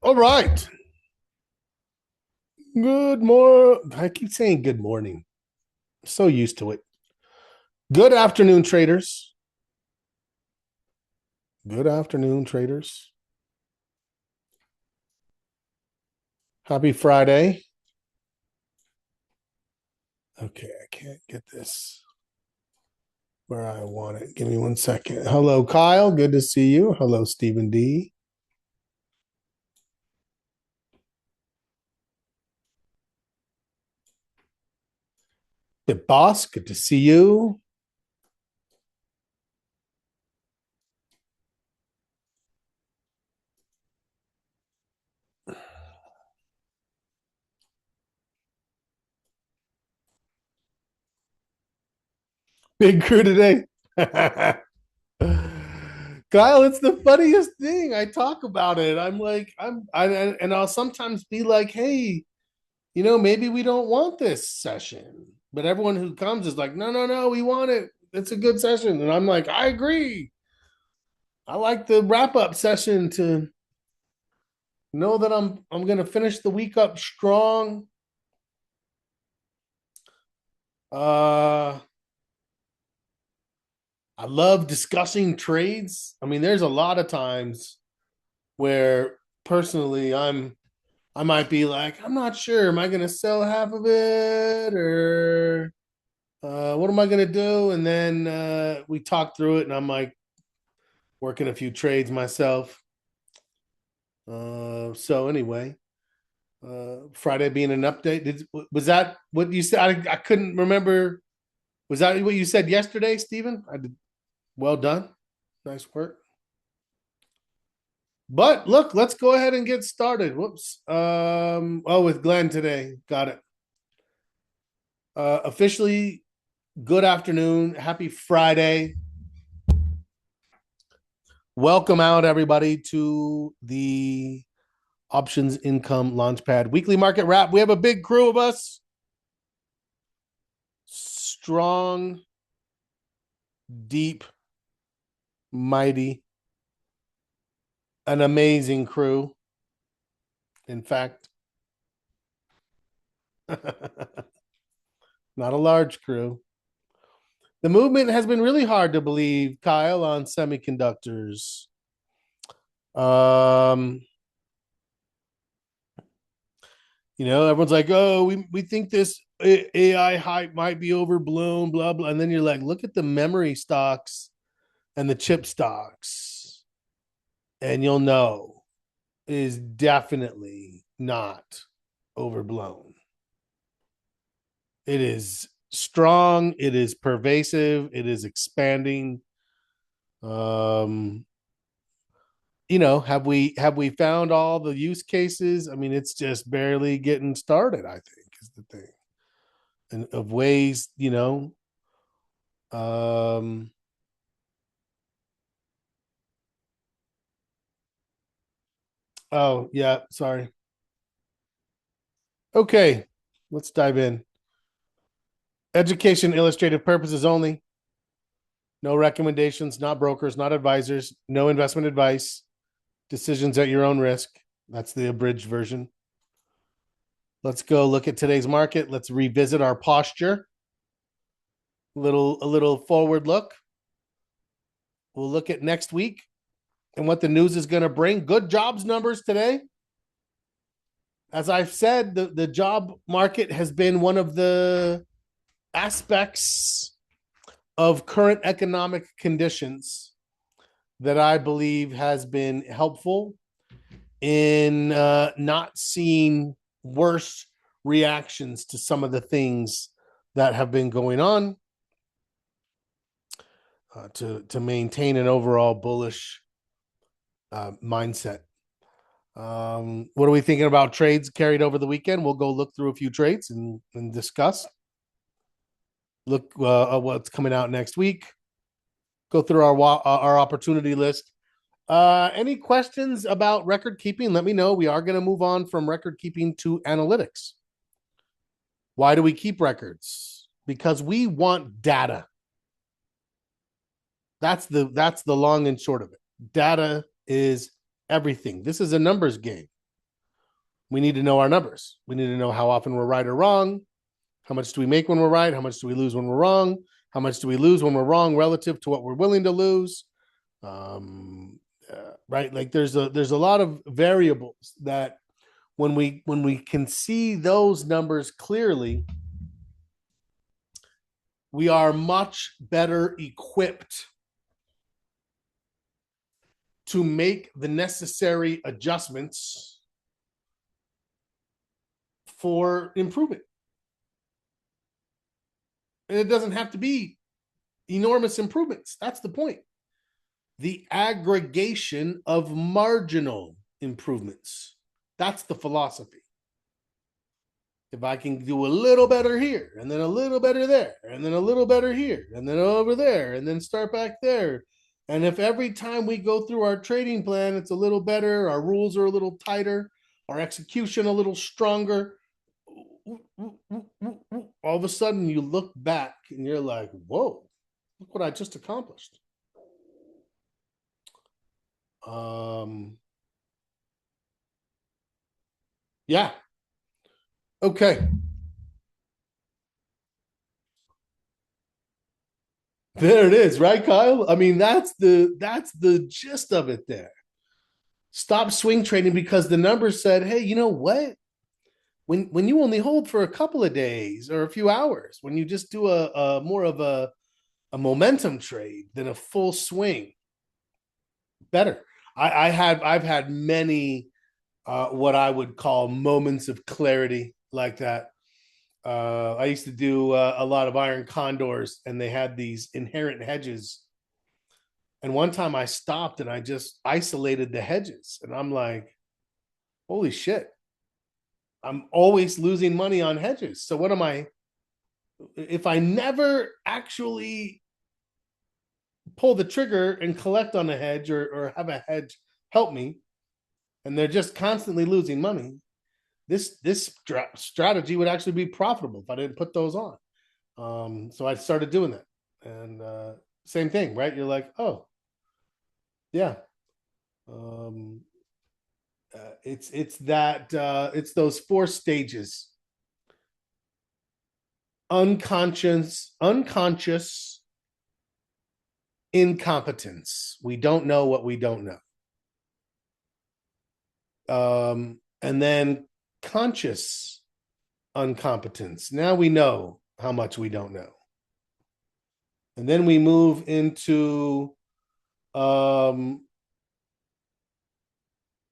All right. Good morning. I keep saying good morning. I'm so used to it. Good afternoon, traders. Good afternoon, traders. Happy Friday. Okay, I can't get this where I want it. Give me 1 second. Hello, Kyle. Good to see you. Hello, Stephen D. Good boss. Good to see you. Big crew today. Kyle, it's the funniest thing. I talk about it. I'm like, and I'll sometimes be like, hey, maybe we don't want this session. But everyone who comes is like, no, no, no, we want it. It's a good session. And I'm like, I agree. I like the wrap up session to know that I'm gonna finish the week up strong. Uh I love discussing trades. I mean, there's a lot of times where personally I might be like, I'm not sure. Am I gonna sell half of it or what am I gonna do? And then we talk through it, and I'm like working a few trades myself. So anyway, Friday being an update. Was that what you said? I couldn't remember. Was that what you said yesterday, Stephen? I did. Well done. Nice work. But look, let's go ahead and get started. Whoops. With Glenn today. Got it. Officially, good afternoon. Happy Friday. Welcome out, everybody, to the Options Income Launchpad weekly market wrap. We have a big crew of us. Strong, deep, mighty, an amazing crew. In fact, not a large crew. The movement has been really hard to believe, Kyle, on semiconductors. Um, everyone's like, oh, we think this AI hype might be overblown, blah, blah. And then you're like, look at the memory stocks and the chip stocks, and you'll know it is definitely not overblown. It is strong, it is pervasive, it is expanding. Um, have we found all the use cases? I mean, it's just barely getting started, I think, is the thing. And of ways, um oh yeah, sorry. Okay, let's dive in. Education illustrative purposes only. No recommendations, not brokers, not advisors, no investment advice. Decisions at your own risk. That's the abridged version. Let's go look at today's market. Let's revisit our posture. A little forward look. We'll look at next week and what the news is going to bring. Good jobs numbers today. As I've said, the job market has been one of the aspects of current economic conditions that I believe has been helpful in not seeing worse reactions to some of the things that have been going on to maintain an overall bullish mindset. What are we thinking about trades carried over the weekend? We'll go look through a few trades and discuss. Look at what's coming out next week. Go through our opportunity list. Any questions about record keeping? Let me know. We are going to move on from record keeping to analytics. Why do we keep records? Because we want data. That's the long and short of it. Data is everything. This is a numbers game. We need to know our numbers. We need to know how often we're right or wrong. How much do we make when we're right? How much do we lose when we're wrong? How much do we lose when we're wrong relative to what we're willing to lose? Right? Like there's a lot of variables that when we can see those numbers clearly, we are much better equipped to make the necessary adjustments for improvement. And it doesn't have to be enormous improvements. That's the point. The aggregation of marginal improvements. That's the philosophy. If I can do a little better here, and then a little better there, and then a little better here, and then over there, and then start back there. And if every time we go through our trading plan, it's a little better, our rules are a little tighter, our execution a little stronger, all of a sudden you look back and you're like, whoa, look what I just accomplished. Yeah. Okay. There it is, right, Kyle? I mean, that's the gist of it there. Stop swing trading because the numbers said, hey, you know what? When you only hold for a couple of days or a few hours, when you just do a more of a momentum trade than a full swing, better. I've had many what I would call moments of clarity like that. I used to do a lot of iron condors, and they had these inherent hedges. And one time I stopped and I just isolated the hedges, and I'm like, holy shit, I'm always losing money on hedges. So what am I? If I never actually pull the trigger and collect on a hedge or have a hedge help me, and they're just constantly losing money, this strategy would actually be profitable if I didn't put those on. So I started doing that, and same thing, right? You're like, oh, yeah. Um, it's those four stages: unconscious incompetence. We don't know what we don't know. And then conscious incompetence. Now we know how much we don't know. And then we move into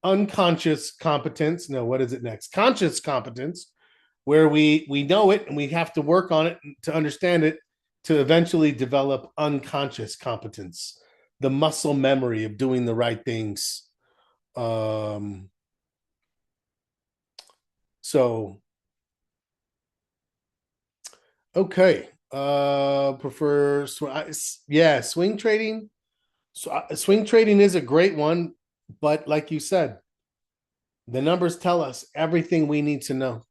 unconscious competence. No, what is it next? Conscious competence, where we know it and we have to work on it to understand it to eventually develop unconscious competence, the muscle memory of doing the right things. So okay. Prefer yeah, swing trading. So swing trading is a great one, but like you said, the numbers tell us everything we need to know.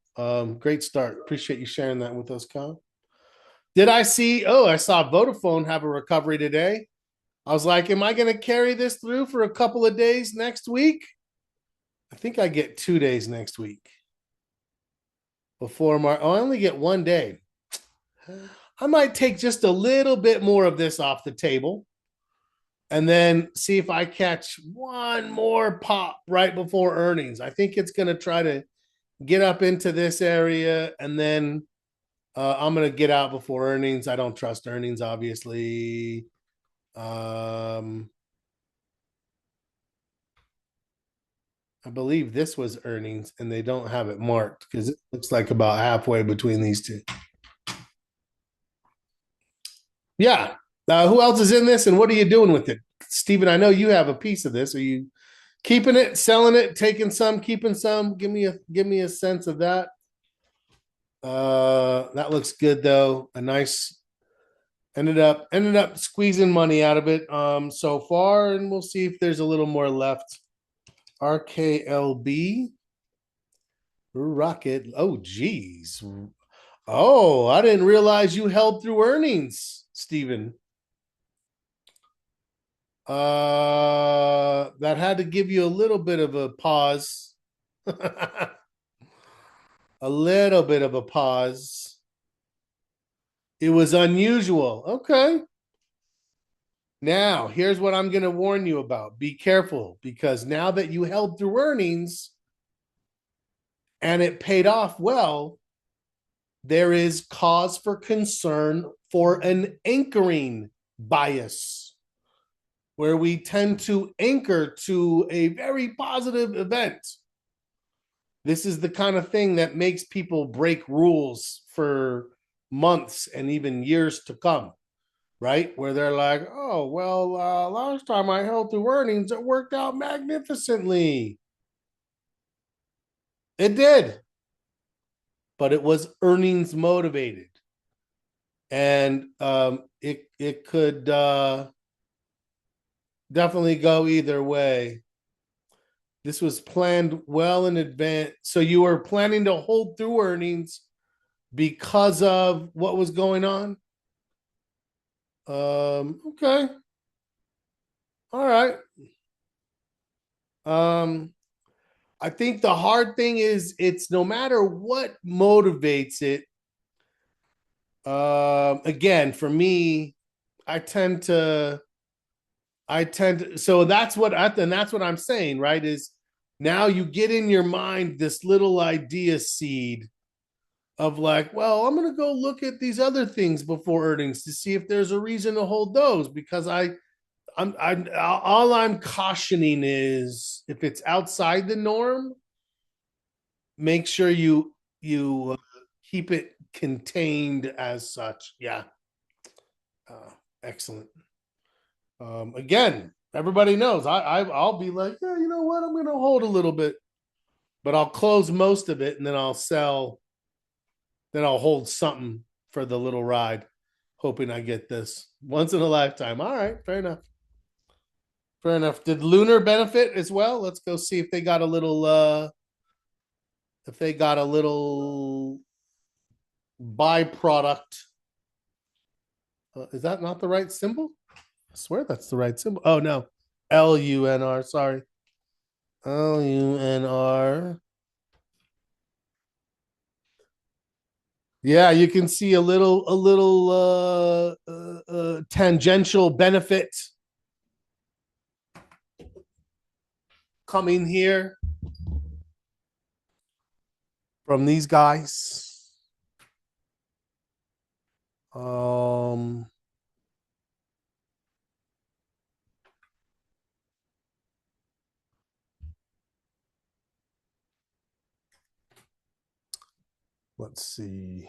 Great start. Appreciate you sharing that with us, Kyle. Did I see? Oh, I saw Vodafone have a recovery today. I was like, am I going to carry this through for a couple of days next week? I think I get 2 days next week before March. Oh, I only get one day. I might take just a little bit more of this off the table and then see if I catch one more pop right before earnings. I think it's going to try to get up into this area, and then I'm going to get out before earnings. I don't trust earnings, obviously. I believe this was earnings, and they don't have it marked because it looks like about halfway between these two. Yeah. Who else is in this, and what are you doing with it, Stephen? I know you have a piece of this. Are you keeping it, selling it, taking some, keeping some? Give me a sense of that. That looks good though. A nice ended up squeezing money out of it so far, and we'll see if there's a little more left. RKLB Rocket. Oh, geez. Oh, I didn't realize you held through earnings, Stephen. That had to give you a little bit of a pause. A little bit of a pause. It was unusual. Okay. Now, here's what I'm going to warn you about. Be careful because now that you held through earnings and it paid off well, there is cause for concern for an anchoring bias where we tend to anchor to a very positive event. This is the kind of thing that makes people break rules for months and even years to come, right? Where they're like, oh, well, last time I held through earnings, it worked out magnificently. It did, but it was earnings motivated. And it could definitely go either way. This was planned well in advance. So you were planning to hold through earnings because of what was going on? Okay. All right. Um, I think the hard thing is it's no matter what motivates it. Again, for me, I tend to, so that's what I'm saying, right? Is now you get in your mind this little idea seed of like, well, I'm going to go look at these other things before earnings to see if there's a reason to hold those because I'm all I'm cautioning is if it's outside the norm, make sure you keep it contained as such. Yeah, uh, excellent. Again, everybody knows I'll be like, yeah, you know what, I'm gonna hold a little bit, but I'll close most of it and then I'll sell. Then I'll hold something for the little ride, hoping I get this once in a lifetime. All right, fair enough. Fair enough. Did Lunar benefit as well? Let's go see if they got a little byproduct. Is that not the right symbol? I swear that's the right symbol. Oh no. LUNR, sorry. LUNR. Yeah, you can see a little tangential benefit coming here from these guys. Um, let's see.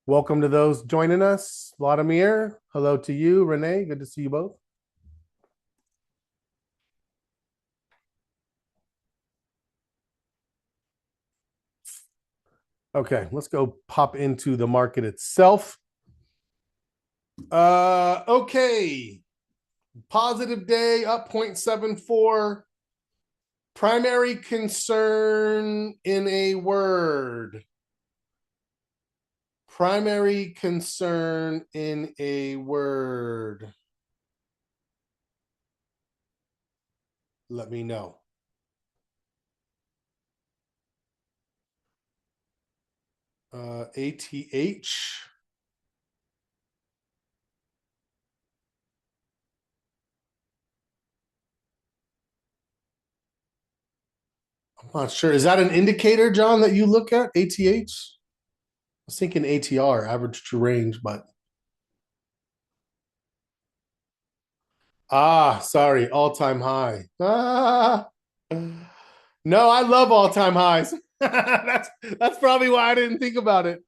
Welcome to those joining us. Vladimir, hello to you. Renee, good to see you both. Okay, let's go pop into the market itself. Okay. Positive day, up 0.74. Primary concern in a word. Primary concern in a word. Let me know. ATH. I'm not sure. Is that an indicator, John, that you look at? ATH? I was thinking ATR, average to range, but sorry, all-time high. No, I love all-time highs. That's probably why I didn't think about it.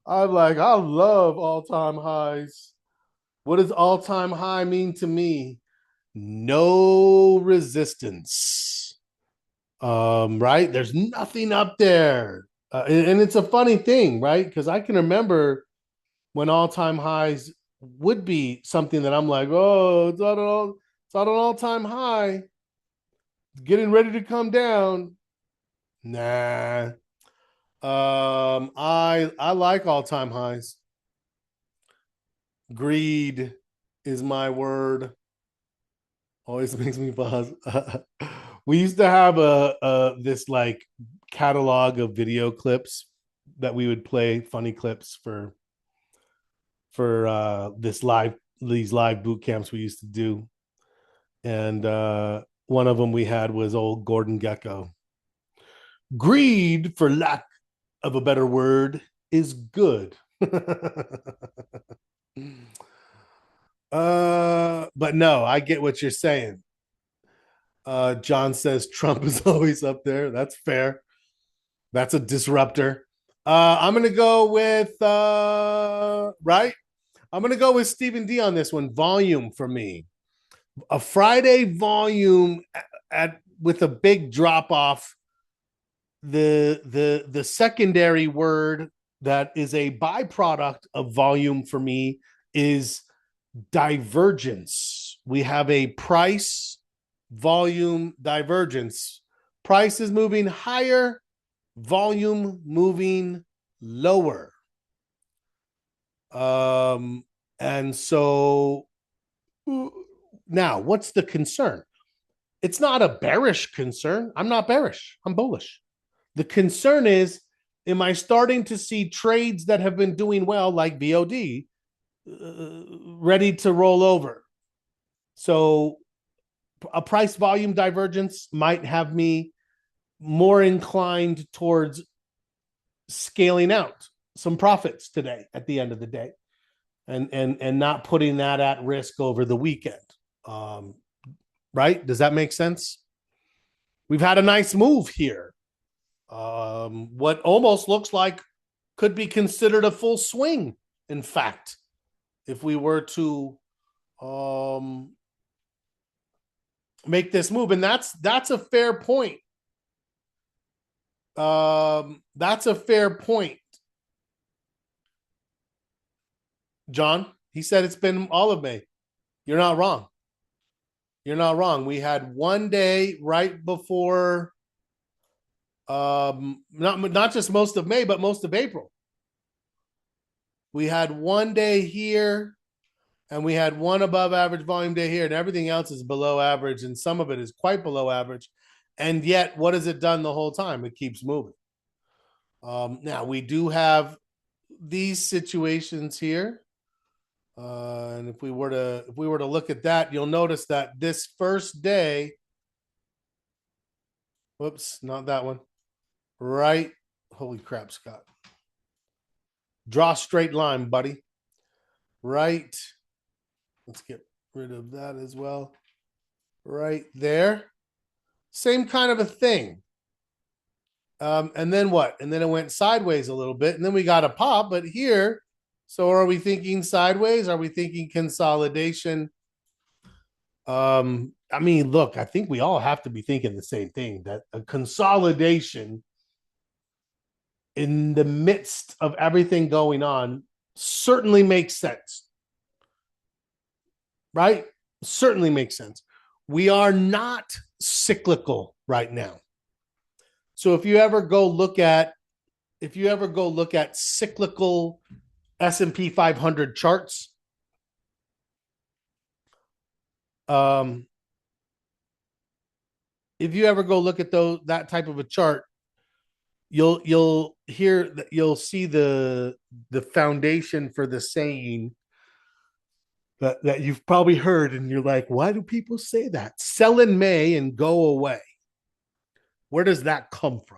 I'm like, I love all-time highs. What does all-time high mean to me? No resistance. Right? There's nothing up there. And it's a funny thing, right? Because I can remember when all-time highs would be something that I'm like, oh, it's not an all-time high. Getting ready to come down. Nah. I like all-time highs. Greed is my word. Always makes me pause. We used to have a this like catalog of video clips that we would play, funny clips for these live boot camps we used to do. And one of them we had was old Gordon Gecko. Greed, for lack of a better word, is good. But no, I get what you're saying. John says Trump is always up there. That's fair. That's a disruptor. I'm gonna go with right. I'm gonna go with Stephen D on this one. Volume for me. A Friday volume at with a big drop off. The secondary word that is a byproduct of volume for me is divergence. We have a price volume divergence. Price is moving higher, volume moving lower. And so now what's the concern? It's not a bearish concern. I'm not bearish. I'm bullish. The concern is, am I starting to see trades that have been doing well, like VOD, ready to roll over? So a price volume divergence might have me more inclined towards scaling out some profits today at the end of the day, and not putting that at risk over the weekend. Right? Does that make sense? We've had a nice move here. What almost looks like could be considered a full swing, in fact, if we were to make this move. And that's a fair point. That's a fair point. John, he said it's been all of May. You're not wrong. You're not wrong. We had 1 day right before not just most of May, but most of April. We had 1 day here, and we had one above average volume day here, and everything else is below average, and some of it is quite below average. And yet, what has it done the whole time? It keeps moving. Now we do have these situations here. And if we were to look at that, you'll notice that this first day, whoops, not that one. Right. Holy crap, Scott. Draw a straight line, buddy. Right. Let's get rid of that as well. Right there. Same kind of a thing. And then what? And then it went sideways a little bit, and then we got a pop. But here, so are we thinking sideways? Are we thinking consolidation? I mean, look, I think we all have to be thinking the same thing, that a consolidation in the midst of everything going on certainly makes sense. Right? Certainly makes sense. We are not cyclical right now. So if you ever go look at cyclical S&P 500 charts, if you ever go look at that type of a chart, you'll see the foundation for the saying that you've probably heard, and you're like, why do people say that? Sell in May and go away. Where does that come from?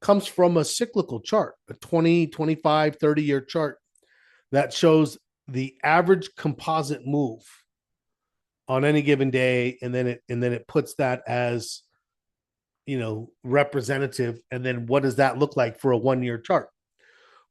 Comes from a cyclical chart, a 20, 25, 30-year chart that shows the average composite move on any given day, and then it puts that as, representative. And then what does that look like for a 1-year chart?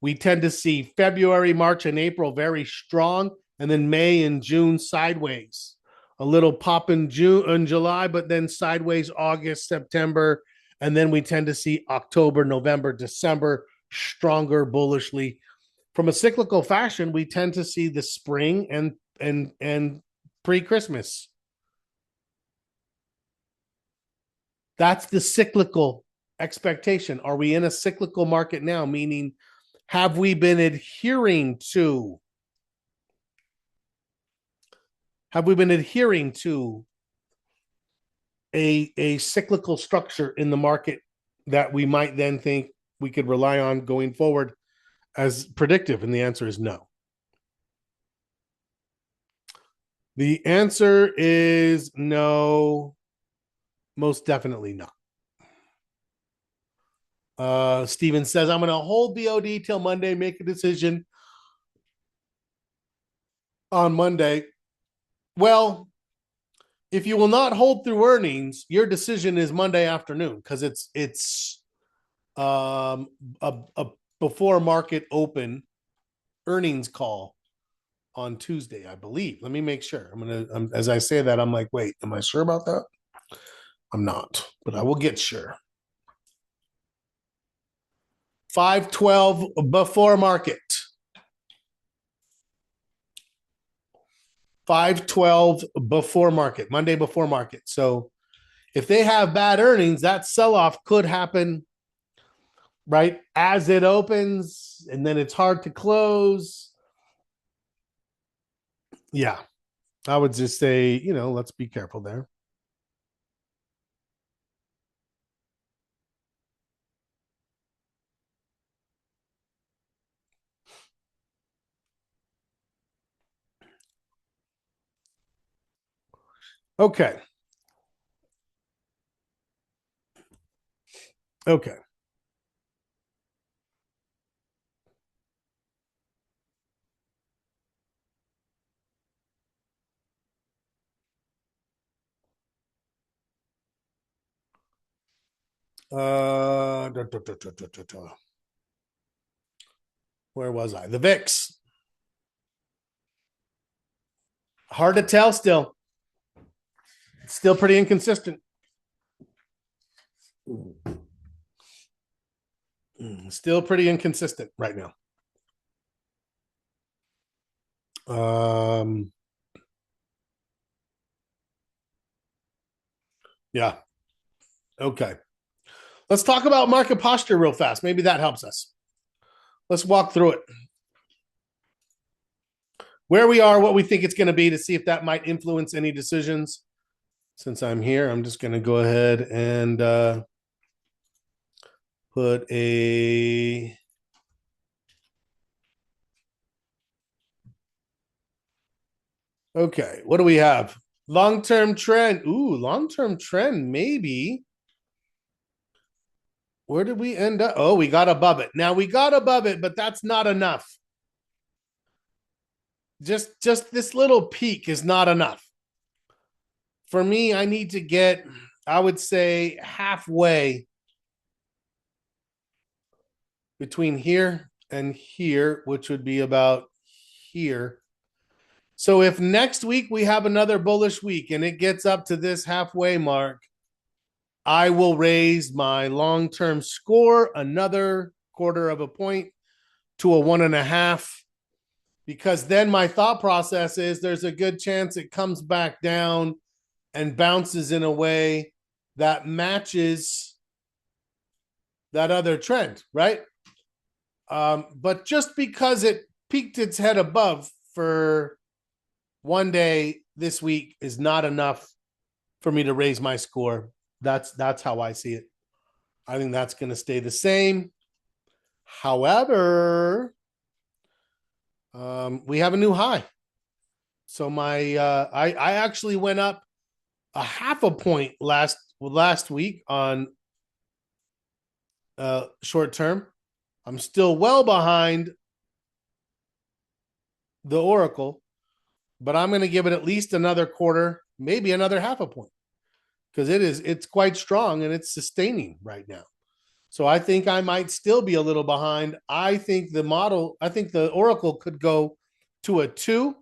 We tend to see February, March, and April very strong, and then May and June sideways. A little pop in June and July, but then sideways August, September, and then we tend to see October, November, December stronger bullishly. From a cyclical fashion, we tend to see the spring and pre-Christmas. That's the cyclical expectation. Are we in a cyclical market now? Meaning, have we been adhering to Have we been adhering to a cyclical structure in the market that we might then think we could rely on going forward as predictive? And the answer is no. The answer is no, most definitely not. Steven says, I'm going to hold BOD till Monday, make a decision on Monday. Well, if you will not hold through earnings, your decision is Monday afternoon because it's a before market open earnings call on Tuesday, I believe. Let me make sure. As I say that, I'm like, wait, am I sure about that? I'm not, but I will get sure. 5:12 before market. 5:12 before market, Monday before market. So if they have bad earnings, that sell-off could happen right as it opens, and then it's hard to close. Yeah, I would just say, let's be careful there. Okay. Okay. Where was I? The VIX. Hard to tell still. Still pretty inconsistent. Still pretty inconsistent right now. Yeah. Okay. Let's talk about market posture real fast. Maybe that helps us. Let's walk through it. Where we are, what we think it's going to be, to see if that might influence any decisions. Since I'm here, I'm just going to go ahead and put a okay. What do we have? Long-term trend. Ooh, long-term trend, maybe. Where did we end up? Oh, we got above it. Now we got above it, but that's not enough. Just this little peak is not enough. For me, I need to get, I would say, halfway between here and here, which would be about here. So if next week we have another bullish week and it gets up to this halfway mark, I will raise my long-term score another quarter of a point to a 1.5, because then my thought process is there's a good chance it comes back down and bounces in a way that matches that other trend, right? But just because it peeked its head above for one day this week is not enough for me to raise my score. That's how I see it. I think that's going to stay the same. However, we have a new high. So I actually went up a half a point last week on short term. I'm still well behind the Oracle, but I'm going to give it at least another quarter, maybe another half a point, because it's quite strong and it's sustaining right now. So I think I might still be a little behind. I think the Oracle could go to a 2,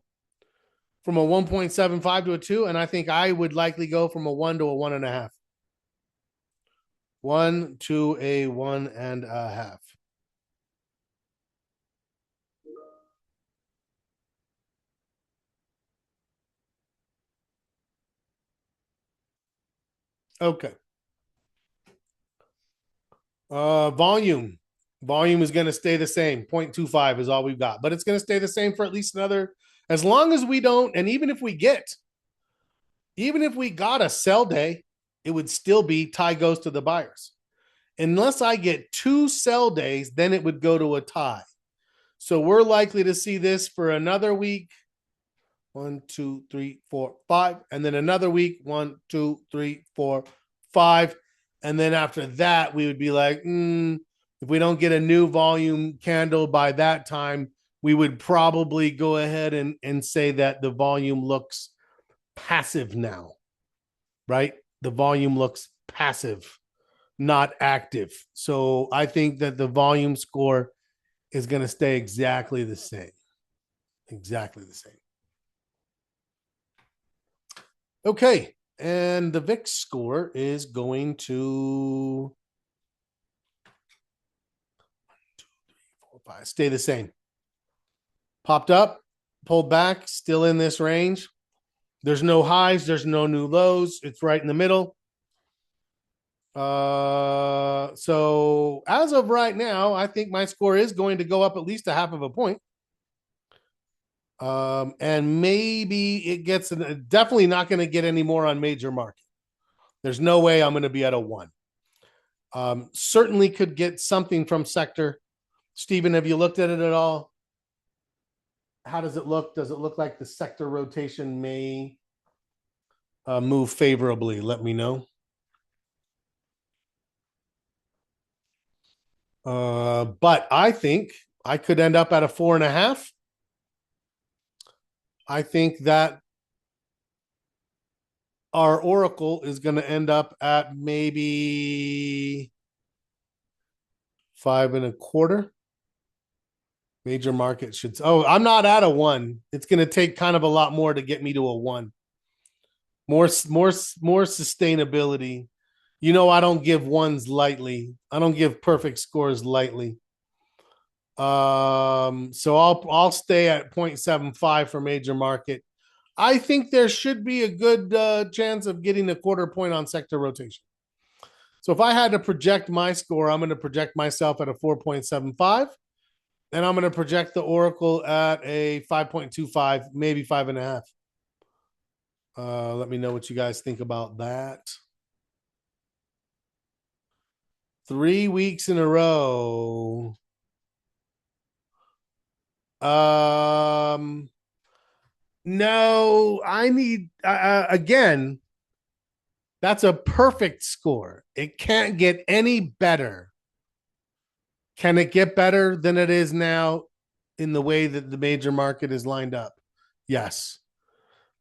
from a 1.75 to a 2, and I think I would likely go from a 1 to a 1.5. 1 to a 1.5. Okay. Volume. Volume is going to stay the same. 0.25 is all we've got, but it's going to stay the same for at least As long as we don't, and even if we got a sell day, it would still be tie goes to the buyers. Unless I get 2 sell days, then it would go to a tie. So we're likely to see this for another week. 1, 2, 3, 4, 5. And then another week. 1, 2, 3, 4, 5. And then after that, we would be like, if we don't get a new volume candle by that time, we would probably go ahead and say that the volume looks passive now, right? The volume looks passive, not active. So I think that the volume score is going to stay exactly the same. Exactly the same. Okay. And the VIX score is going to 1, 2, 3, 4, 5. Stay the same. Popped up, pulled back, still in this range. There's no highs, there's no new lows. It's right in the middle. So as of right now, I think my score is going to go up at least a half of a point. And maybe it gets definitely not going to get any more on major market. There's no way I'm going to be at a 1. Certainly could get something from sector. Stephen, have you looked at it at all? How does it look? Does it look like the sector rotation may move favorably? Let me know. But I think I could end up at a 4.5. I think that our Oracle is going to end up at maybe 5.25. Major market should. Oh, I'm not at a 1. It's going to take kind of a lot more to get me to a 1. More sustainability. You know, I don't give 1s lightly. I don't give perfect scores lightly. So I'll stay at 0.75 for major market. I think there should be a good chance of getting a 1/4 point on sector rotation. So if I had to project my score, I'm going to project myself at a 4.75, and I'm going to project the Oracle at a 5.25, maybe 5.5. Let me know what you guys think about that. 3 weeks in a row. No, I need again. That's a perfect score. It can't get any better. Can it get better than it is now in the way that the major market is lined up? Yes.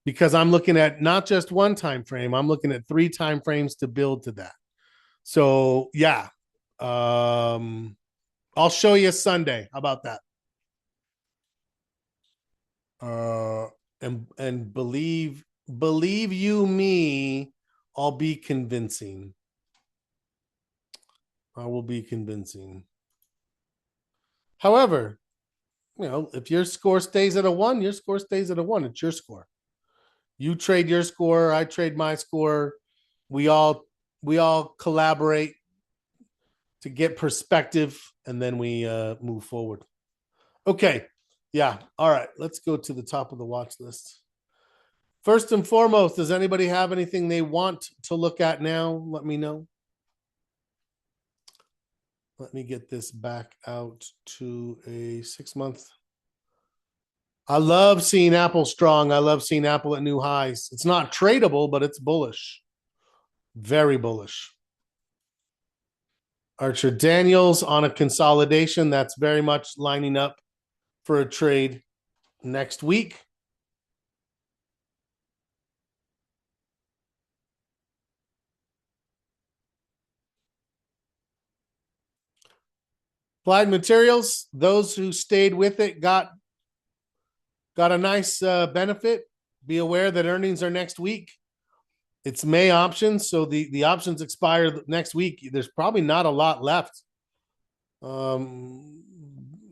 Because I'm looking at not just one time frame, I'm looking at 3 time frames to build to that. So, yeah. I'll show you Sunday. How about that? And believe you me, I'll be convincing. I will be convincing. However, if your score stays at a 1, your score stays at a 1. It's your score. You trade your score, I trade my score. We all collaborate to get perspective, and then we move forward. Okay. Yeah. All right. Let's go to the top of the watch list. First and foremost, does anybody have anything they want to look at now? Let me know. Let me get this back out to a 6-month. I love seeing Apple strong. I love seeing Apple at new highs. It's not tradable, but it's bullish. Very bullish. Archer Daniels on a consolidation that's very much lining up for a trade next week. Applied Materials, those who stayed with it got a nice benefit. Be aware that earnings are next week. It's May options, so the options expire next week. There's probably not a lot left.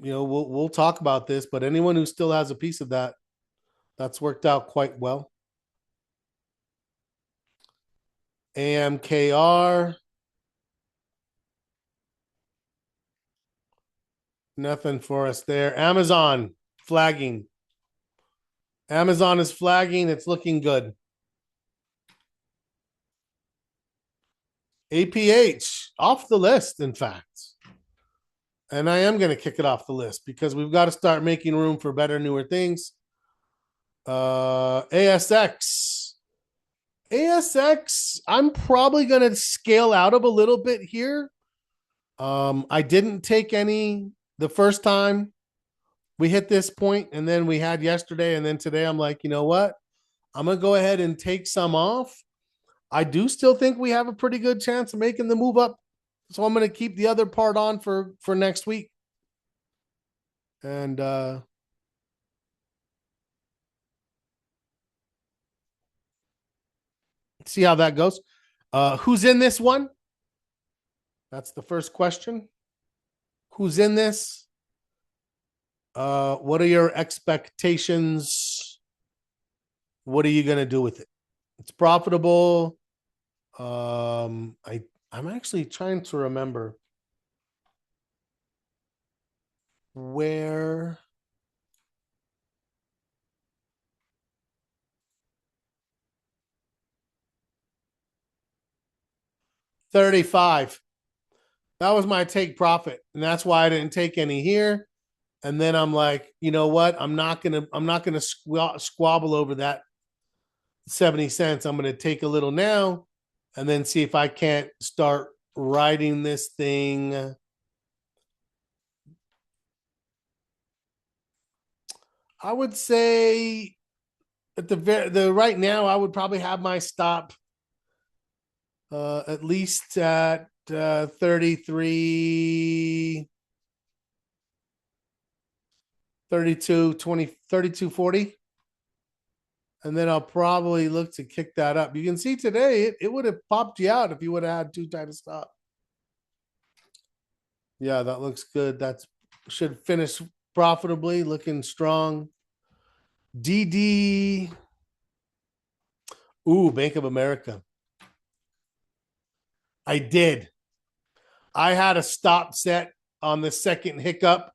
We'll talk about this, but anyone who still has a piece of that, that's worked out quite well. AMKR. Nothing for us there. Amazon flagging. Amazon is flagging. It's looking good. APH off the list, in fact. And I am going to kick it off the list because we've got to start making room for better, newer things. ASX. ASX, I'm probably going to scale out of a little bit here. I didn't take any the first time we hit this point, and then we had yesterday, and then today I'm like, you know what? I'm going to go ahead and take some off. I do still think we have a pretty good chance of making the move up. So I'm going to keep the other part on for next week. And see how that goes. Who's in this one? That's the first question. Who's in this? What are your expectations? What are you going to do with it? It's profitable. I'm actually trying to remember where 35. That was my take profit, and that's why I didn't take any here. And then I'm like, you know what? I'm not gonna squabble over that 70 cents. I'm gonna take a little now, and then see if I can't start riding this thing. I would say at the right now, I would probably have my stop at least at 33, 32, 20, 32.40. And then I'll probably look to kick that up. You can see today it would have popped you out if you would have had too tight a stop. Yeah, that looks good. That's should finish profitably, looking strong. DD. Ooh, Bank of America. I did. I had a stop set on the second hiccup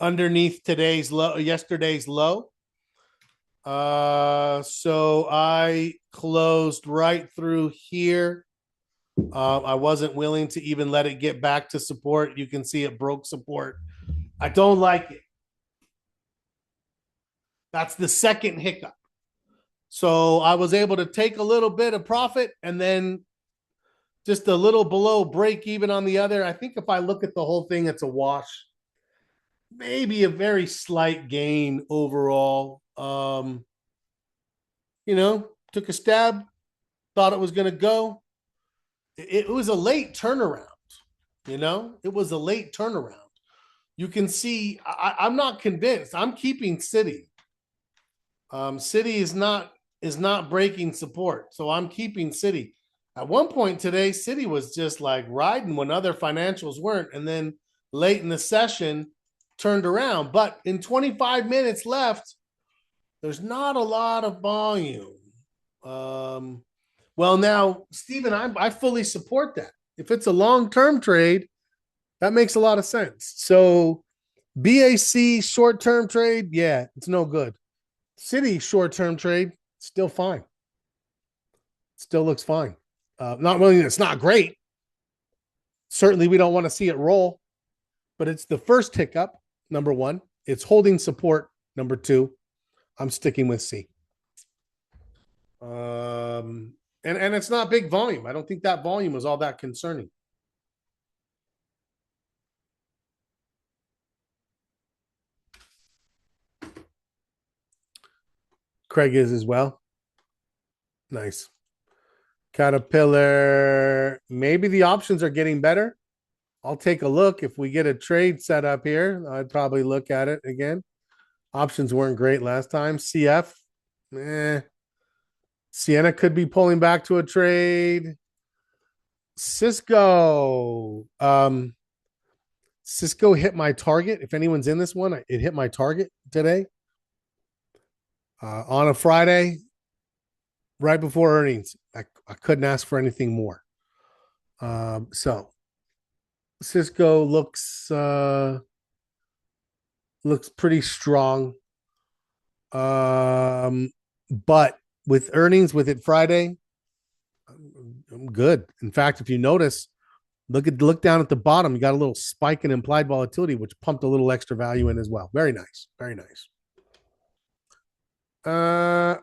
underneath yesterday's low. So I closed right through here. I wasn't willing to even let it get back to support. You can see it broke support. I don't like it. That's the second hiccup. So I was able to take a little bit of profit and then just a little below break even on the other. I think if I look at the whole thing, it's a wash. Maybe a very slight gain overall. Took a stab, thought it was going to go. It was a late turnaround. It was a late turnaround. You can see I'm not convinced. I'm keeping Citi. Citi is not breaking support, so I'm keeping Citi. At one point today, Citi was just like riding when other financials weren't, and then late in the session turned around. But in 25 minutes left, there's not a lot of volume. Well, now, Stephen, I fully support that. If it's a long-term trade, that makes a lot of sense. So BAC short-term trade, yeah, it's no good. Citi short-term trade, still fine. Still looks fine. Not really, it's not great. Certainly, we don't want to see it roll, but it's the first hiccup, number one. It's holding support, number two. I'm sticking with C. And it's not big volume. I don't think that volume was all that concerning. Craig is as well. Nice. Caterpillar. Maybe the options are getting better. I'll take a look. If we get a trade set up here, I'd probably look at it again. Options weren't great last time. CF. Sienna could be pulling back to a trade. Cisco. Cisco hit my target. If anyone's in this one, it hit my target today. On a Friday, right before earnings. I couldn't ask for anything more. So Cisco looks pretty strong. But with earnings with it Friday, I'm good. In fact, if you notice, look down at the bottom. You got a little spike in implied volatility, which pumped a little extra value in as well. Very nice. Very nice.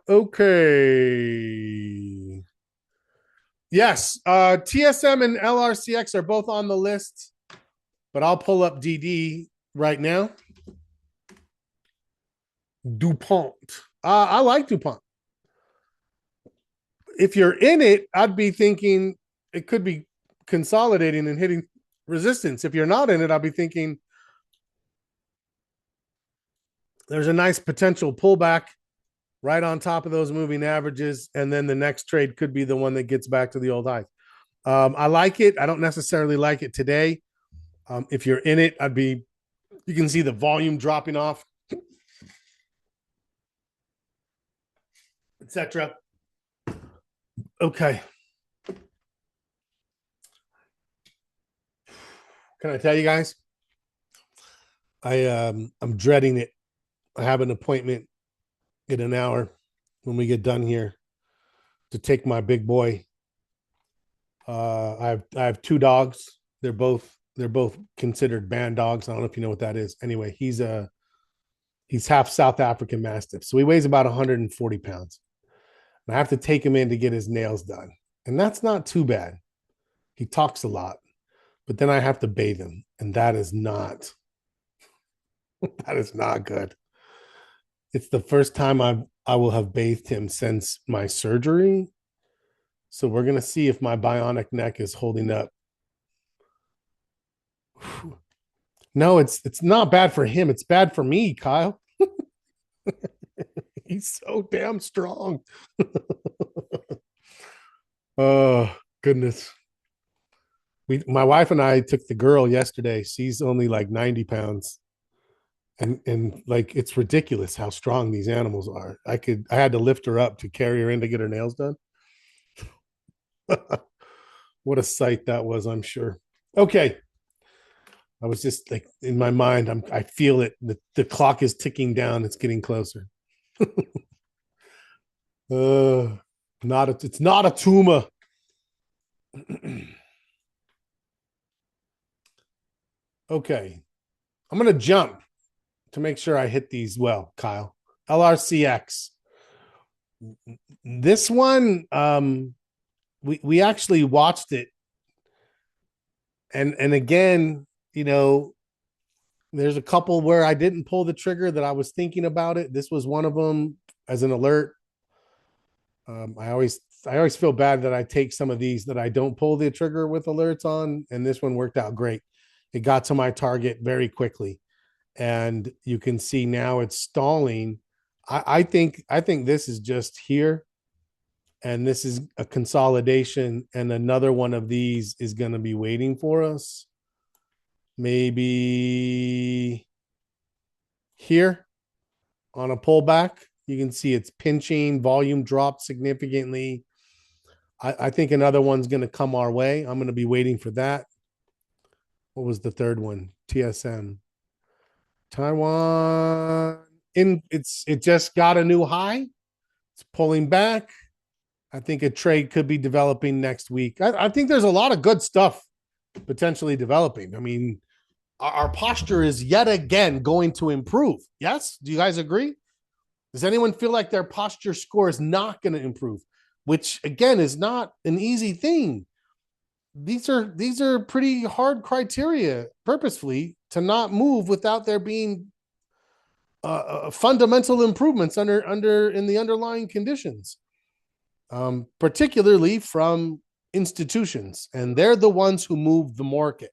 Okay. Yes. TSM and LRCX are both on the list, but I'll pull up DD right now. DuPont. I like DuPont. If you're in it, I'd be thinking it could be consolidating and hitting resistance. If you're not in it, I'd be thinking there's a nice potential pullback right on top of those moving averages, and then the next trade could be the one that gets back to the old highs. I like it. I don't necessarily like it today. If you're in it, you can see the volume dropping off, etc. Okay. Can I tell you guys? I'm dreading it. I have an appointment in an hour when we get done here to take my big boy. I have two dogs. They're both considered band dogs. I don't know if you know what that is. Anyway, he's half South African Mastiff, so he weighs about 140 pounds. And I have to take him in to get his nails done, and that's not too bad. He talks a lot, but then I have to bathe him, and that is not good. It's the first time I will have bathed him since my surgery. So we're gonna see if my bionic neck is holding up. No, it's not bad for him. It's bad for me, Kyle. He's so damn strong. Oh goodness. My wife and I took the girl yesterday. She's only like 90 pounds. And like it's ridiculous how strong these animals are. I had to lift her up to carry her in to get her nails done. What a sight that was, I'm sure. Okay. I was just like in my mind, I feel it. The clock is ticking down. It's getting closer. uh it's not a tumor. Okay. I'm gonna jump to make sure I hit these well, Kyle. LRCX. This one, we actually watched it, and again, there's a couple where I didn't pull the trigger that I was thinking about it. This was one of them as an alert. I always feel bad that I take some of these that I don't pull the trigger with alerts on, and this one worked out great. It got to my target very quickly, and you can see now it's stalling. I think this is just here, and this is a consolidation, and another one of these is going to be waiting for us. Maybe here on a pullback. You can see it's pinching, volume dropped significantly. I think another one's going to come our way. I'm going to be waiting for that. What was the third one? TSM. Taiwan. It just got a new high. It's pulling back. I think a trade could be developing next week. I think there's a lot of good stuff potentially developing. I mean, our posture is yet again going to improve. Yes? Do you guys agree? Does anyone feel like their posture score is not going to improve? Which again is not an easy thing. These are pretty hard criteria purposefully to not move without there being fundamental improvements under in the underlying conditions, particularly from institutions, and they're the ones who move the market.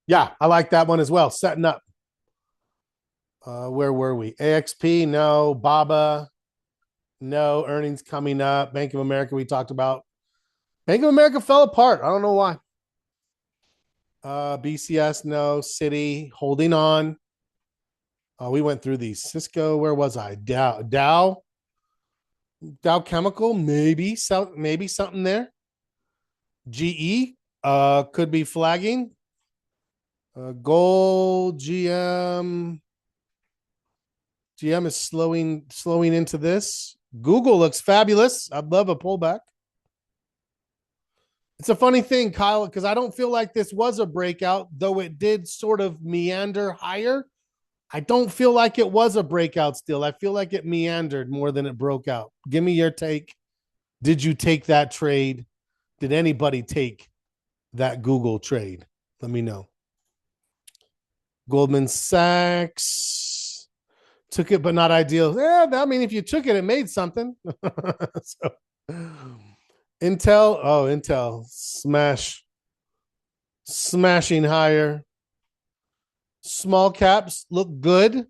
Yeah, I like that one as well. Setting up. Where were we? AXP, no. BABA, no. Earnings coming up. Bank of America, we talked about. Bank of America fell apart. I don't know why. BCS, no. Citi, holding on. Oh, we went through these. Cisco, where was I? Dow Chemical, maybe something there. GE, could be flagging. Gold, GM is slowing into this. Google looks fabulous. I'd love a pullback. It's a funny thing, Kyle, because I don't feel like this was a breakout, though it did sort of meander higher. I don't feel like it was a breakout still. I feel like it meandered more than it broke out. Give me your take. Did you take that trade? Did anybody take that Google trade? Let me know. Goldman Sachs took it, but not ideal. Yeah, I mean, if you took it, it made something. So, Intel smashing higher. Small caps look good.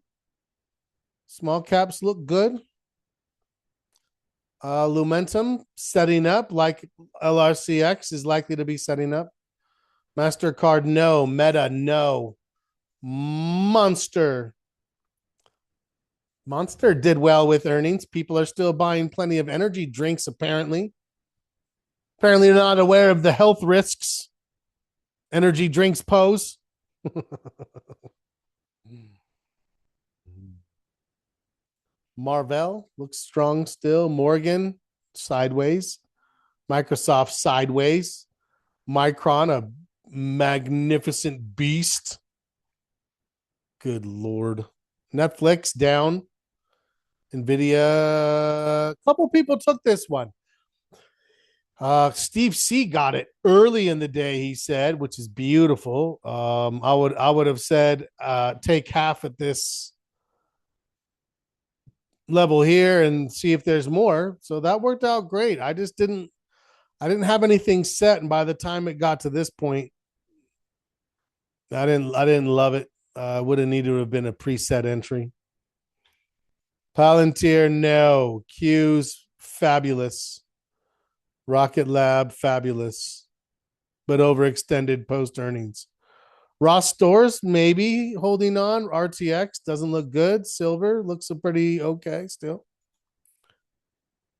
Lumentum setting up like LRCX is likely to be setting up. MasterCard, no. Meta, no. Monster did well with earnings. People are still buying plenty of energy drinks, apparently. Apparently not aware of the health risks energy drinks pose. Marvell looks strong still. Morgan, sideways. Microsoft, sideways. Micron, a magnificent beast. Good Lord. Netflix, down. NVIDIA, a couple people took this one. Steve C got it early in the day, he said, which is beautiful. I would have said take half at this level here and see if there's more. So that worked out great. I didn't have anything set, and by the time it got to this point, I didn't love it. Would have needed to have been a preset entry. Palantir, no. Q's fabulous. Rocket Lab, fabulous, but overextended post earnings. Ross Stores, maybe holding on. RTX doesn't look good. Silver looks pretty okay still.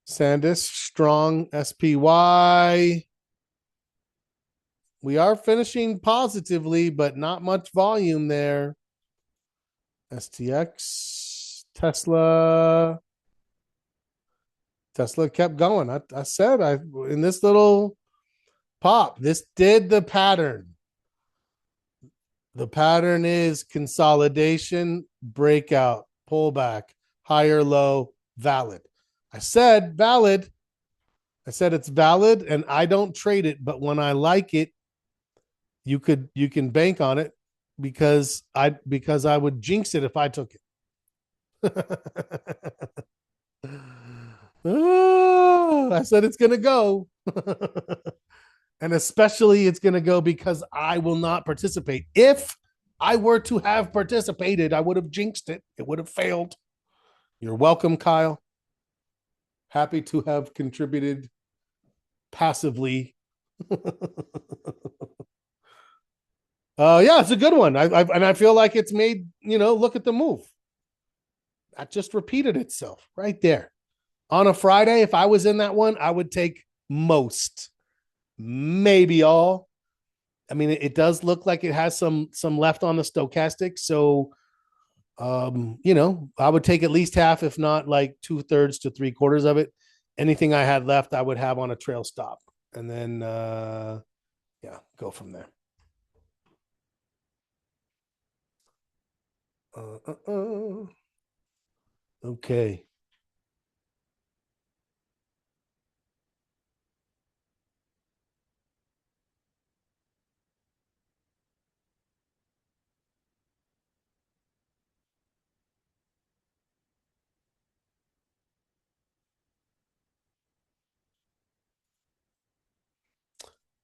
SanDisk, strong. SPY. We are finishing positively, but not much volume there. STX, Tesla kept going. I said in this little pop, this did the pattern. The pattern is consolidation, breakout, pullback, higher, low, valid. I said valid. I said it's valid, and I don't trade it, but when I like it, you can bank on it because I would jinx it if I took it. Oh, I said it's gonna go. And especially it's going to go because I will not participate. If I were to have participated, I would have jinxed it. It would have failed. You're welcome, Kyle. Happy to have contributed passively. Yeah, it's a good one. I feel like it's made, look at the move. That just repeated itself right there. On a Friday, if I was in that one, I would take most. Maybe all. I mean, it does look like it has some left on the stochastic. So, I would take at least half, if not like 2/3 to 3/4 of it. Anything I had left, I would have on a trail stop, and then go from there. Okay.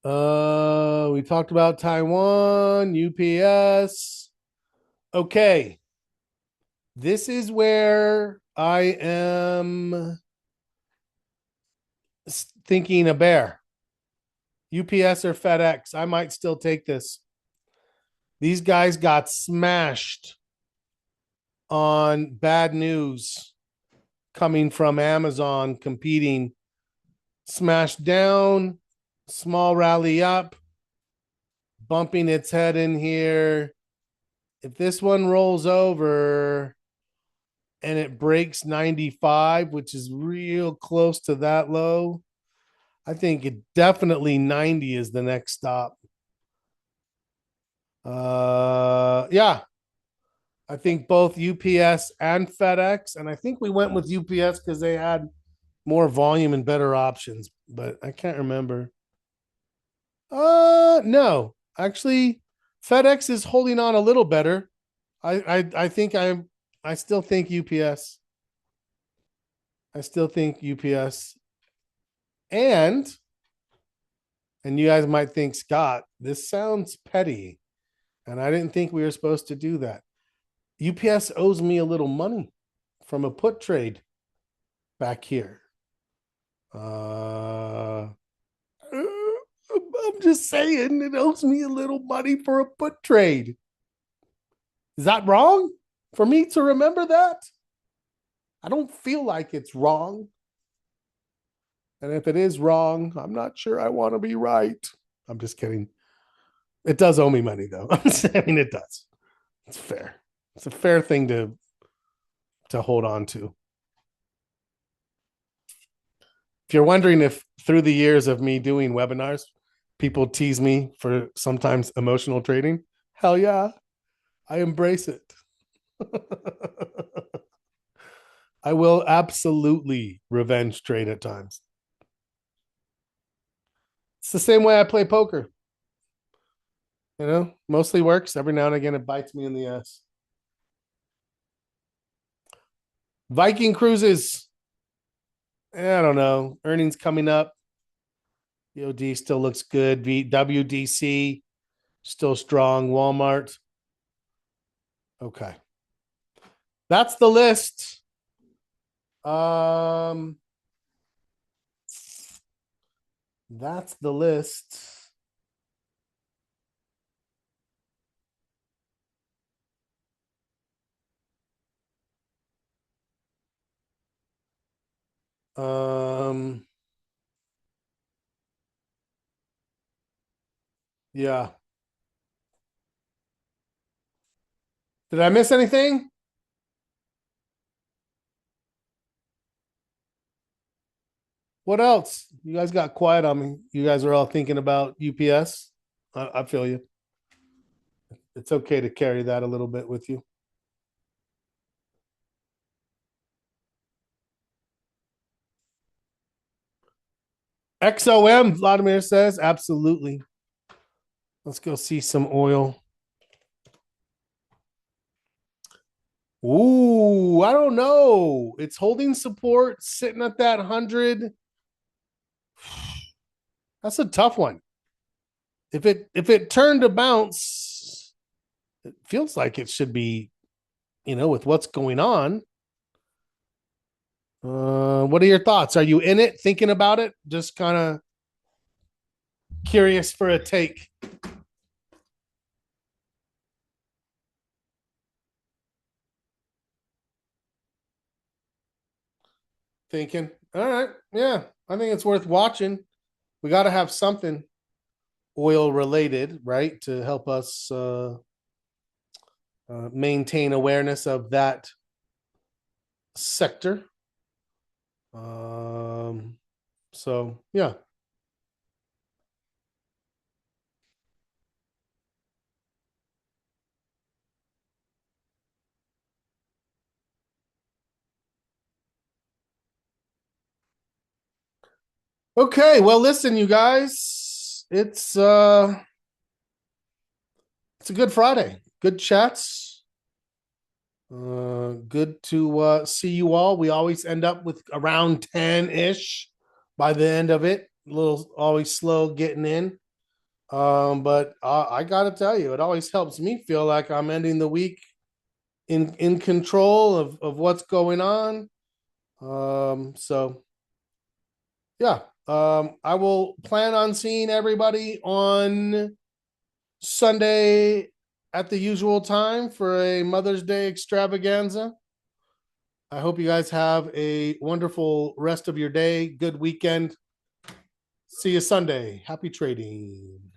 We talked about Taiwan, UPS. Okay. This is where I am thinking a bear. UPS or FedEx. I might still take this. These guys got smashed on bad news coming from Amazon competing. Smash down, small rally up, bumping its head in here. If this one rolls over and it breaks 95, which is real close to that low, I think it definitely 90 is the next stop. Yeah, I think both UPS and FedEx, and I think we went with UPS because they had more volume and better options, but I can't remember. No, actually, FedEx is holding on a little better. I think I still think UPS. I still think UPS. And you guys might think, Scott, this sounds petty. And I didn't think we were supposed to do that. UPS owes me a little money from a put trade back here. I'm just saying it owes me a little money for a put trade. Is that wrong for me to remember that? I don't feel like it's wrong. And if it is wrong, I'm not sure I want to be right. I'm just kidding. It does owe me money, though. I'm saying it does. It's fair. It's a fair thing to hold on to. If you're wondering if through the years of me doing webinars, people tease me for sometimes emotional trading, hell yeah, I embrace it. I will absolutely revenge trade at times. It's the same way I play poker. You know, mostly works. Every now and again, it bites me in the ass. Viking Cruises. I don't know. Earnings coming up. EOD still looks good. WDC still strong. Walmart. Okay. That's the list. That's the list. Yeah. Did I miss anything? What else? You guys got quiet on me. You guys are all thinking about UPS. I feel you. It's okay to carry that a little bit with you. XOM, Vladimir says, absolutely. Let's go see some oil. Ooh, I don't know. It's holding support, sitting at that 100. That's a tough one. If it turned to bounce, it feels like it should be, with what's going on. What are your thoughts? Are you in it, thinking about it? Just kind of curious for a take. Thinking, all right, yeah, I think it's worth watching. We got to have something oil related, right, to help us maintain awareness of that sector. So yeah. Okay, well, listen, you guys, it's a good Friday. Good chats. Good to see you all. We always end up with around 10-ish by the end of it. A little always slow getting in. But I gotta tell you, it always helps me feel like I'm ending the week in control of what's going on. So yeah. I will plan on seeing everybody on Sunday at the usual time for a Mother's Day extravaganza. I hope you guys have a wonderful rest of your day. Good weekend. See you Sunday. Happy trading.